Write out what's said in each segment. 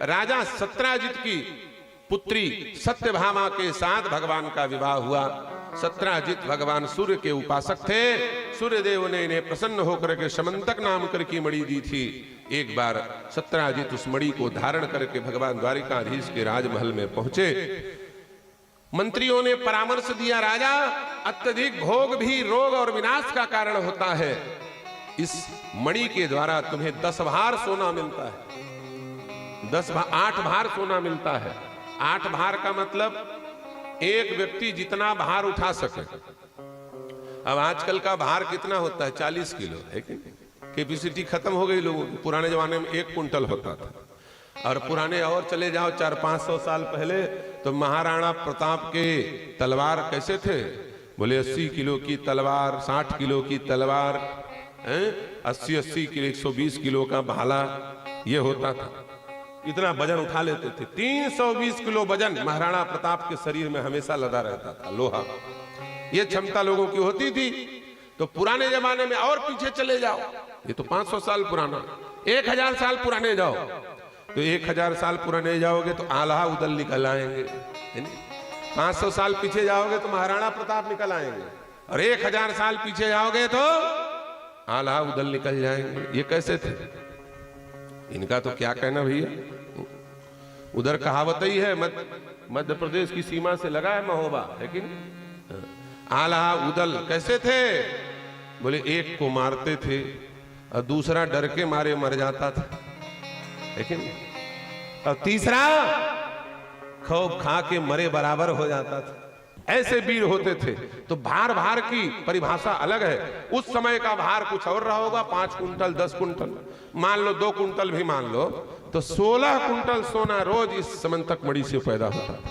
राजा सत्राजित की पुत्री सत्यभामा के साथ भगवान का विवाह हुआ। सत्राजित भगवान सूर्य के उपासक थे। सूर्य देव ने इन्हें प्रसन्न होकर के समंतक नाम करके मणि दी थी। एक बार सत्राजित उस मणि को धारण करके भगवान द्वारिकाधीश के राजमहल में पहुंचे। मंत्रियों ने परामर्श दिया, राजा अत्यधिक भोग भी रोग और विनाश का कारण होता है। इस मणि के द्वारा तुम्हें 10 भार सोना मिलता है। 8 भार सोना मिलता है। 8 भार का मतलब एक व्यक्ति जितना भार उठा सके। अब आजकल का भार कितना होता है? 40 किलो है कि कैपेसिटी खत्म हो गई लोगों की। पुराने जमाने में 1 कुंटल होता था। और पुराने और चले जाओ 400-500 साल पहले तो महाराणा प्रताप के तलवार कैसे थे? बोले 80 किलो की तलवार, 60 किलो की तलवार, 80 किलो 120 किलो का भाला ये होता था। इतना वजन उठा लेते थे। 320 किलो वजन महाराणा प्रताप के शरीर में हमेशा लदा रहता था, लोहा। ये क्षमता लोगों की होती थी। तो पुराने जमाने में और पीछे चले जाओ, ये तो 500 साल पुराना, 1000 साल पुराने जाओ तो 1000 साल पुराने जाओगे तो आल्हा उदल निकल आएंगे। 500 साल पीछे जाओगे तो महाराणा प्रताप निकल आएंगे। और 1000 साल पीछे जाओगे तो आल्हा उदल निकल जाएंगे। ये कैसे थे? इनका तो क्या कहना भैया। उधर कहावत ही है, मध्य प्रदेश की सीमा से लगा है महोबा, लेकिन आल्हा उदल कैसे थे? बोले एक को मारते थे और दूसरा डर के मारे मर जाता था, लेकिन और तीसरा खूब खा के मरे बराबर हो जाता था। ऐसे वीर होते थे। तो भार की परिभाषा अलग है। उस समय का भार कुछ और रहा होगा, 5 कुंटल 10 कुंटल, मान लो 2 कुंटल भी मान लो तो 16 कुंटल सोना रोज इस समंतक मणि से पैदा होता था।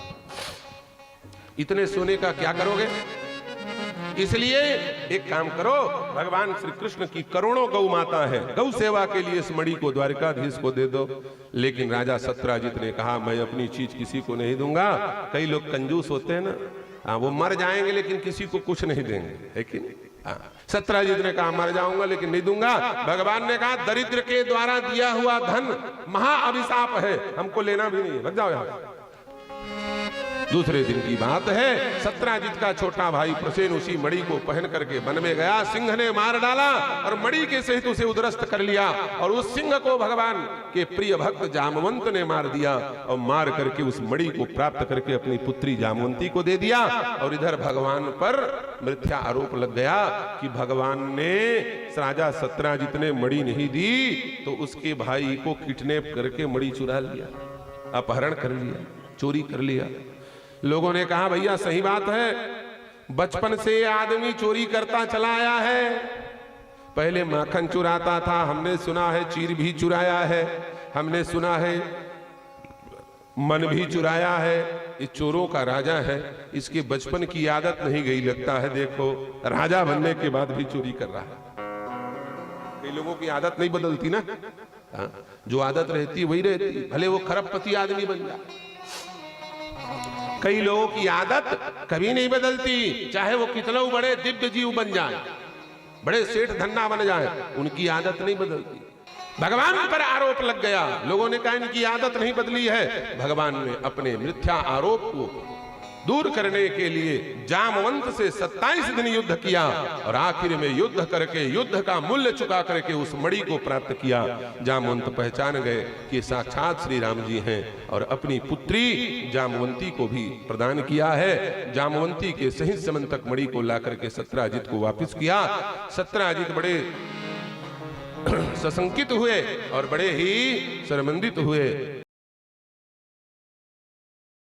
इतने सोने का क्या करोगे? इसलिए एक काम करो, भगवान श्री कृष्ण की करोड़ों गौ माता है, गौ सेवा के लिए इस मणि को द्वारिकाधीश को दे दो। लेकिन राजा सत्राजित ने कहा मैं अपनी चीज किसी को नहीं दूंगा। कई लोग कंजूस होते हैं ना, हाँ वो मर जाएंगे लेकिन किसी को कुछ नहीं देंगे, है कि नहीं? हाँ, सत्राजित ने कहा मर जाऊंगा लेकिन नहीं दूंगा। भगवान ने कहा दरिद्र के द्वारा दिया हुआ धन महाअभिशाप है, हमको लेना भी नहीं है, लग जाओ यहां। दूसरे दिन की बात है, सत्राजित का छोटा भाई प्रसेन उसी मणि को पहन करके वन में गया। सिंह ने मार डाला और मणि के सहित उसे उद्रस्त कर लिया। और उस सिंह को भगवान के प्रिय भक्त जामवंत ने मार दिया और मार करके उस मणि को प्राप्त करके अपनी पुत्री जामवंती को दे दिया। और इधर भगवान पर मिथ्या आरोप लग गया कि भगवान ने राजा सत्राजित ने मणि नहीं दी तो उसके भाई को किडनैप करके मणि चुरा लिया, अपहरण कर लिया, चोरी कर लिया। लोगों ने कहा भैया सही बात है, बचपन से आदमी चोरी करता चला आया है। पहले माखन चुराता था, हमने सुना है चीर भी चुराया है, हमने सुना है मन भी चुराया है। ये चोरों का राजा है, इसके बचपन की आदत नहीं गई लगता है। देखो राजा बनने के बाद भी चोरी कर रहा है। कई लोगों की आदत नहीं बदलती ना, जो आदत रहती वही रहती, भले वो खरबपति आदमी बन जाए। कई लोगों की आदत कभी नहीं बदलती, चाहे वो कितना बड़े दिव्य जीव बन जाए, बड़े सेठ धन्ना बन जाए, उनकी आदत नहीं बदलती। भगवान पर आरोप लग गया, लोगों ने कहा इनकी आदत नहीं बदली है। भगवान ने अपने मिथ्या आरोप को दूर करने के लिए जामवंत से 27 दिन युद्ध किया और आखिर में युद्ध करके युद्ध का मूल्य चुका करके उस मणि को प्राप्त किया। जामवंत पहचान गए कि साक्षात श्री राम जी हैं और अपनी पुत्री जामवंती को भी प्रदान किया है। जामवंती के सहित समंतक मणि को ला करके सत्राजित को वापस किया। सत्राजित बड़े सशंकित हुए और बड़े ही शर्मिंदित हुए।